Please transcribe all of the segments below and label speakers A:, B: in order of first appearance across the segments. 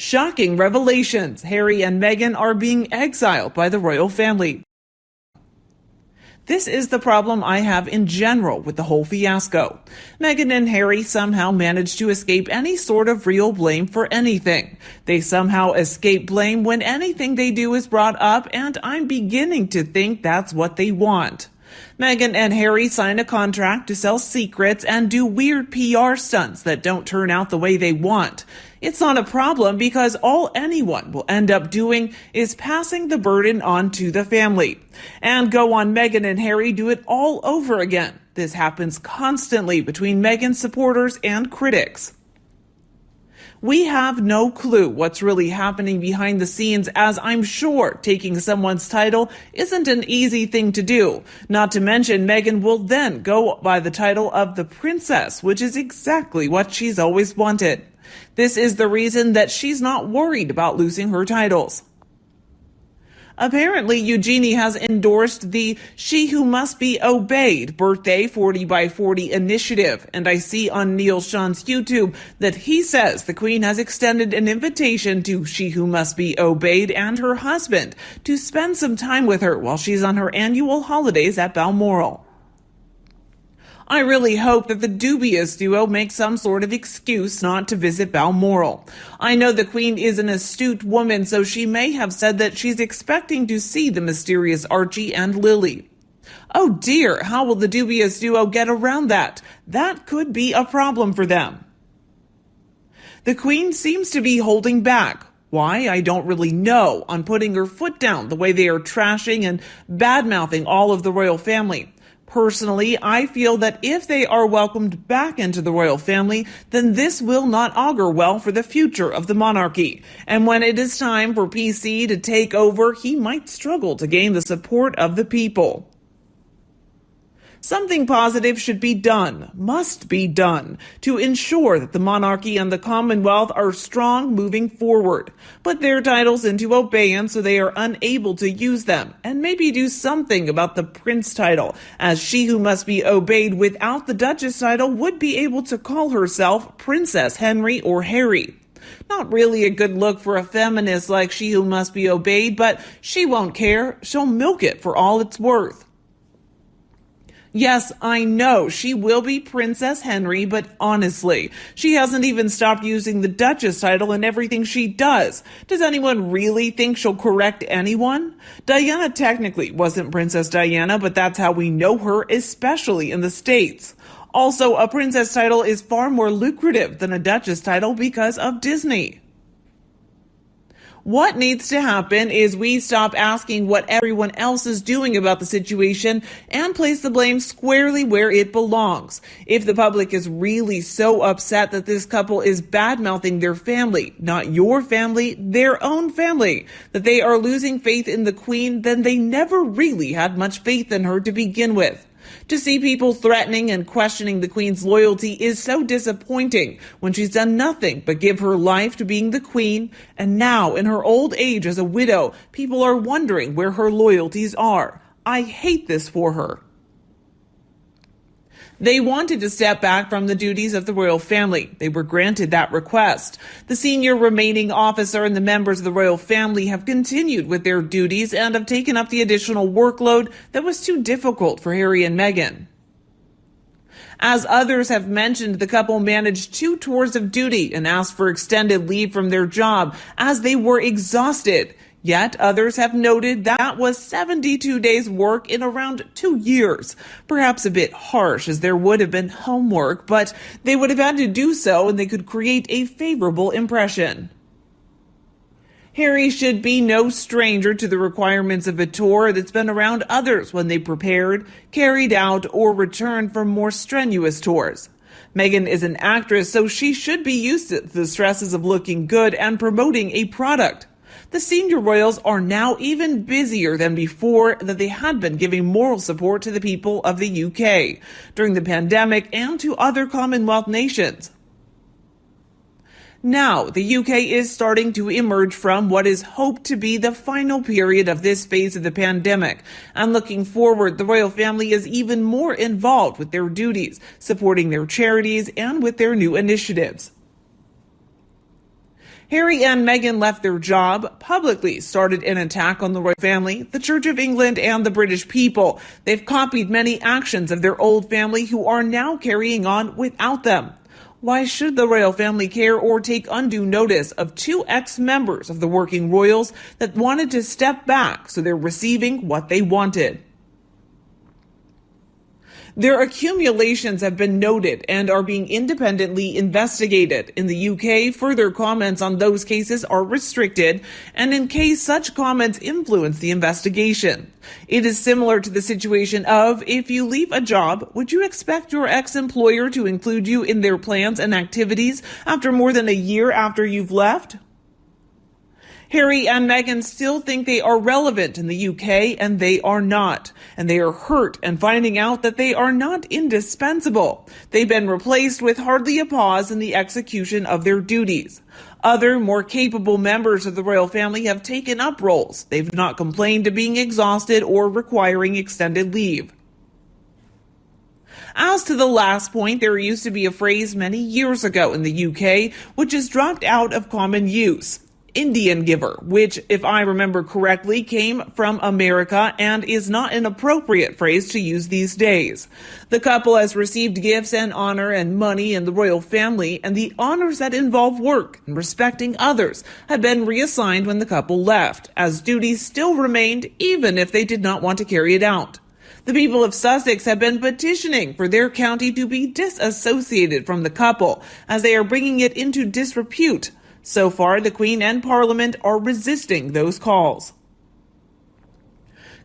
A: Shocking revelations. Harry and Meghan are being exiled by the royal family. This is the problem I have in general with the whole fiasco. Meghan and Harry somehow manage to escape any sort of real blame for anything. They somehow escape blame when anything they do is brought up, and I'm beginning to think that's what they want. Meghan and Harry sign a contract to sell secrets and do weird PR stunts that don't turn out the way they want. It's not a problem because all anyone will end up doing is passing the burden on to the family. And go on Meghan and Harry do it all over again. This happens constantly between Meghan's supporters and critics. We have no clue what's really happening behind the scenes, as I'm sure taking someone's title isn't an easy thing to do. Not to mention, Meghan will then go by the title of the princess, which is exactly what she's always wanted. This is the reason that she's not worried about losing her titles. Apparently, Eugenie has endorsed the She Who Must Be Obeyed birthday 40 by 40 initiative, and I see on Neil Sean's YouTube that he says the Queen has extended an invitation to She Who Must Be Obeyed and her husband to spend some time with her while she's on her annual holidays at Balmoral. I really hope that the dubious duo makes some sort of excuse not to visit Balmoral. I know the Queen is an astute woman, so she may have said that she's expecting to see the mysterious Archie and Lily. Oh dear, how will the dubious duo get around that? That could be a problem for them. The Queen seems to be holding back. Why, I don't really know, on putting her foot down the way they are trashing and bad-mouthing all of the royal family. Personally, I feel that if they are welcomed back into the royal family, then this will not augur well for the future of the monarchy. And when it is time for PC to take over, he might struggle to gain the support of the people. Something positive should be done, must be done, to ensure that the monarchy and the Commonwealth are strong moving forward. Put their titles into abeyance so they are unable to use them, and maybe do something about the prince title, as She Who Must Be Obeyed without the Duchess title would be able to call herself Princess Henry or Harry. Not really a good look for a feminist like She Who Must Be Obeyed, but she won't care. She'll milk it for all it's worth. Yes, I know she will be Princess Henry, but honestly, she hasn't even stopped using the Duchess title in everything she does. Does anyone really think she'll correct anyone? Diana technically wasn't Princess Diana, but that's how we know her, especially in the States. Also, a princess title is far more lucrative than a Duchess title because of Disney. What needs to happen is we stop asking what everyone else is doing about the situation and place the blame squarely where it belongs. If the public is really so upset that this couple is bad-mouthing their family, not your family, their own family, that they are losing faith in the Queen, then they never really had much faith in her to begin with. To see people threatening and questioning the Queen's loyalty is so disappointing when she's done nothing but give her life to being the Queen, and now in her old age as a widow, people are wondering where her loyalties are. I hate this for her. They wanted to step back from the duties of the royal family. They were granted that request. The senior remaining officer and the members of the royal family have continued with their duties and have taken up the additional workload that was too difficult for Harry and Meghan. As others have mentioned, the couple managed 2 tours of duty and asked for extended leave from their job as they were exhausted. Yet others have noted that was 72 days work in around 2 years. Perhaps a bit harsh, as there would have been homework, but they would have had to do so and they could create a favorable impression. Harry should be no stranger to the requirements of a tour that's been around others when they prepared, carried out, or returned from more strenuous tours. Meghan is an actress, so she should be used to the stresses of looking good and promoting a product. The senior royals are now even busier than before that they had been giving moral support to the people of the UK during the pandemic and to other Commonwealth nations. Now, the UK is starting to emerge from what is hoped to be the final period of this phase of the pandemic. And looking forward, the royal family is even more involved with their duties, supporting their charities and with their new initiatives. Harry and Meghan left their job, publicly started an attack on the royal family, the Church of England, and the British people. They've copied many actions of their old family who are now carrying on without them. Why should the royal family care or take undue notice of two ex-members of the working royals that wanted to step back so they're receiving what they wanted? Their accumulations have been noted and are being independently investigated. In the UK, further comments on those cases are restricted, and in case such comments influence the investigation. It is similar to the situation of, if you leave a job, would you expect your ex-employer to include you in their plans and activities after more than a year after you've left? Harry and Meghan still think they are relevant in the UK, and they are not. And they are hurt and finding out that they are not indispensable. They've been replaced with hardly a pause in the execution of their duties. Other, more capable members of the royal family have taken up roles. They've not complained of being exhausted or requiring extended leave. As to the last point, there used to be a phrase many years ago in the UK which has dropped out of common use. Indian giver, which, if I remember correctly, came from America and is not an appropriate phrase to use these days. The couple has received gifts and honor and money in the royal family, and the honors that involve work and respecting others had been reassigned when the couple left, as duties still remained even if they did not want to carry it out. The people of Sussex have been petitioning for their county to be disassociated from the couple, as they are bringing it into disrepute. So far, the Queen and Parliament are resisting those calls.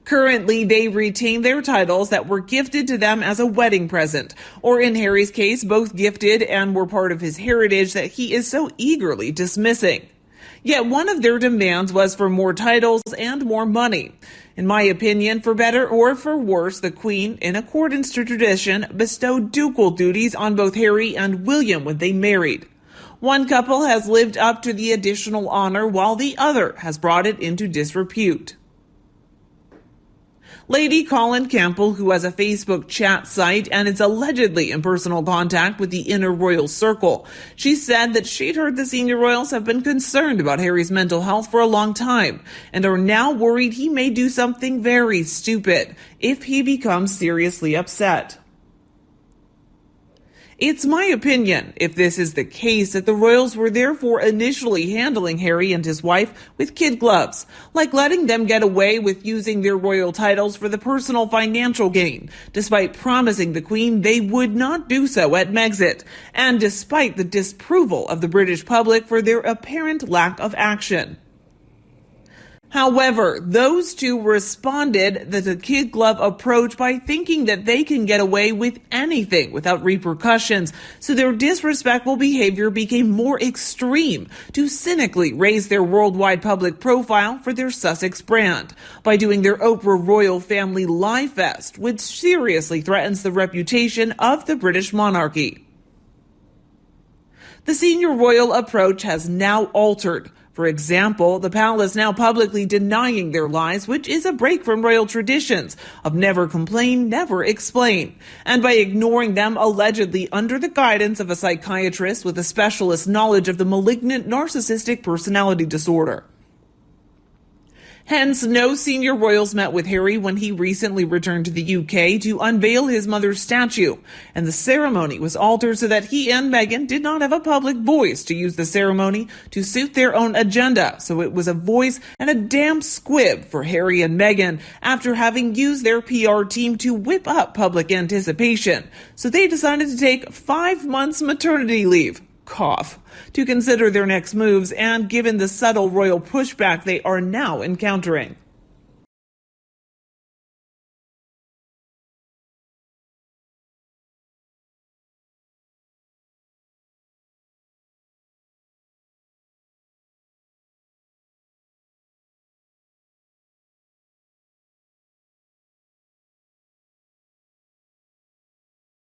A: Currently, they retain their titles that were gifted to them as a wedding present, or in Harry's case, both gifted and were part of his heritage that he is so eagerly dismissing. Yet one of their demands was for more titles and more money. In my opinion, for better or for worse, the Queen, in accordance to tradition, bestowed ducal duties on both Harry and William when they married. One couple has lived up to the additional honor while the other has brought it into disrepute. Lady Colin Campbell, who has a Facebook chat site and is allegedly in personal contact with the inner royal circle, she said that she'd heard the senior royals have been concerned about Harry's mental health for a long time and are now worried he may do something very stupid if he becomes seriously upset. It's my opinion, if this is the case, that the royals were therefore initially handling Harry and his wife with kid gloves, like letting them get away with using their royal titles for the personal financial gain, despite promising the Queen they would not do so at Megxit, and despite the disapproval of the British public for their apparent lack of action. However, those two responded to the kid glove approach by thinking that they can get away with anything without repercussions, so their disrespectful behavior became more extreme to cynically raise their worldwide public profile for their Sussex brand by doing their Oprah Royal Family Lie Fest, which seriously threatens the reputation of the British monarchy. The senior royal approach has now altered. For example, the palace now publicly denying their lies, which is a break from royal traditions of never complain, never explain, and by ignoring them allegedly under the guidance of a psychiatrist with a specialist knowledge of the malignant narcissistic personality disorder. Hence, no senior royals met with Harry when he recently returned to the UK to unveil his mother's statue, and the ceremony was altered so that he and Meghan did not have a public voice to use the ceremony to suit their own agenda, so it was a voice and a damn squib for Harry and Meghan after having used their PR team to whip up public anticipation, so they decided to take 5 months maternity leave. Cough, to consider their next moves, and given the subtle royal pushback they are now encountering.